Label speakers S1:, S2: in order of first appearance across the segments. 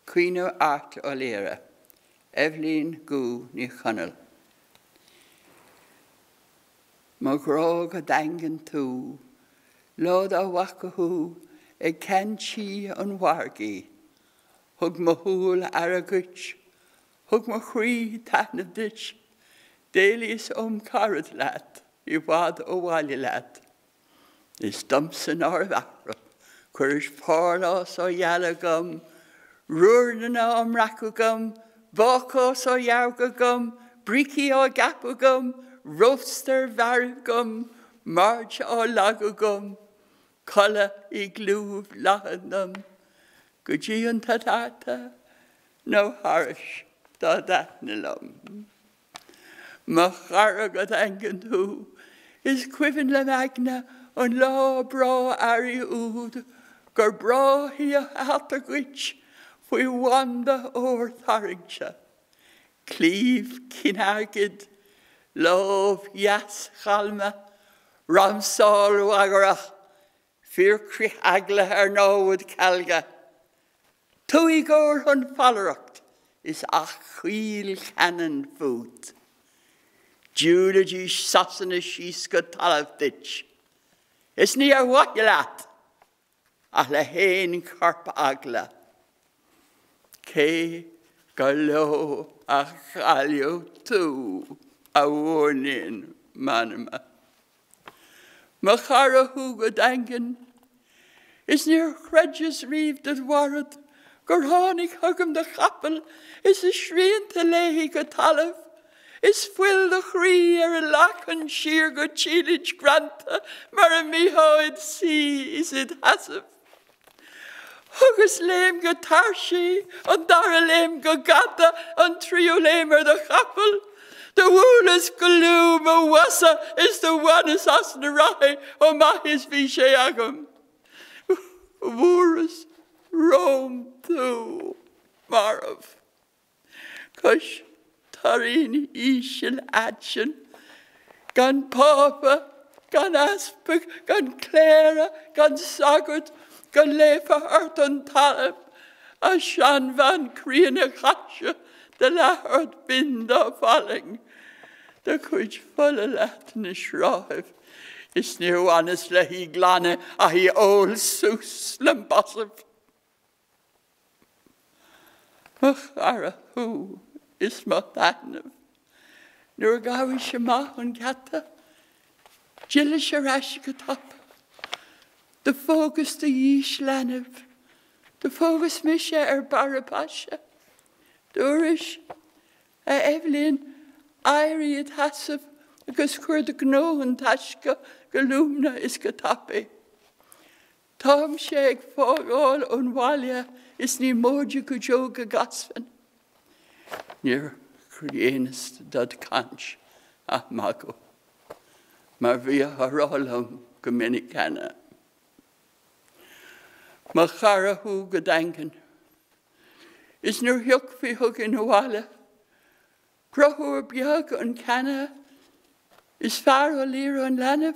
S1: Cuino art o lera, Evelyn Goo ni channel. Magrog a dangan tú, Lord a wakahu, e canchi an wargi, Hug mahul araguch, Hug ma chrí tanadich, Delius carrot lat, I wad o wali lat. Is dumpsin or vapra, Quirish porlos o yalagum, Rurnana o mrakugum, Bokos o yargagum, Briki o gapugum, Roaster vargum, March o lagugum, Colla I glúv lahanum, Gujian tatata, no harish, da datnilum. Macharagad angantu, is quivin la magna, on law bra ari ood, gur bra hi a hatagwich, we wanda o'er tharigcha. Cleave kinagid, love yas chalma, ramsal wagarach, fear cri agla nawad calga. Tui gor hun falaracht, is achwil cannon food. Judaji sassana shiska talavditch. Is near what you lat? Ala hain carp agla. Ke galo achalio tu a warning manama. Machara huga dangan. Is near credges reeved at warad. Gorhanig hugum the chapel. Is a shreen te lehi gatalav. Is fuil the chrí a lachan sheer go chilage granta, mar a miho it see is it hasif. Hugus lame go tarshi, and dara lame go gata, and trio lame the chapel. The wool is gloom, a wassa is the one is asnarai, o mahis vishe agam. Wurus Rome too, Marav. Kush. Tarini ishil action, gan Papa, gan Aspig, gan Clara, gan Sagut, gan Lefa Arton Talib, a Shan van Kriene Gasha, de la hurt binda falling. The kuj full of Latin shrive, is near one is lehi glane, a he old sus lambosive. Machara who? Is matanav. Nurgawi shema on gata. Jilisharash the focus the yeesh lanav. The focus misha barabasha. Durish Evelyn Irie at Hasav. Because kur the gno and tashka galumna is katape. Tom shake fogol unwalia is ni moja kujoga gasvan. Near Creanus dad canch a mago. Marvia harolam gominicana. Machara hu gedanken. Is nur huk fi huk in wala. Prohur biag on cana. Is far lira on lanav.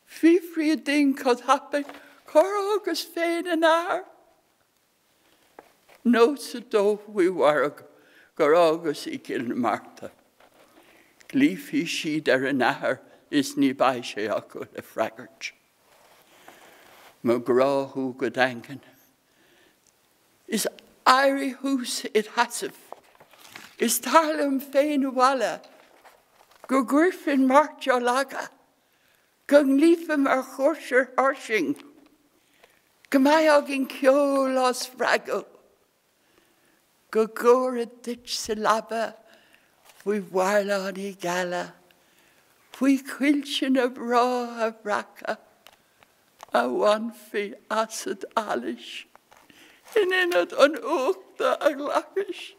S1: Fi free ding cod happen. Corogus fade an hour. No so do we warg. Gorogus ikil Martha. Gleefy she der an hour is ni by sheakul a fragart. McGraw who godanken. Is Irie hoose it hasif. Is Tarlum fein walla. Go griffin march o laga. Gung leafem chorser arshing. Gamayogin kiolos frago. Go gore ditch syllaba. We warlani gala. We quilchin a bra a bracca. A one fi acid alish. In it an oakta a glakish.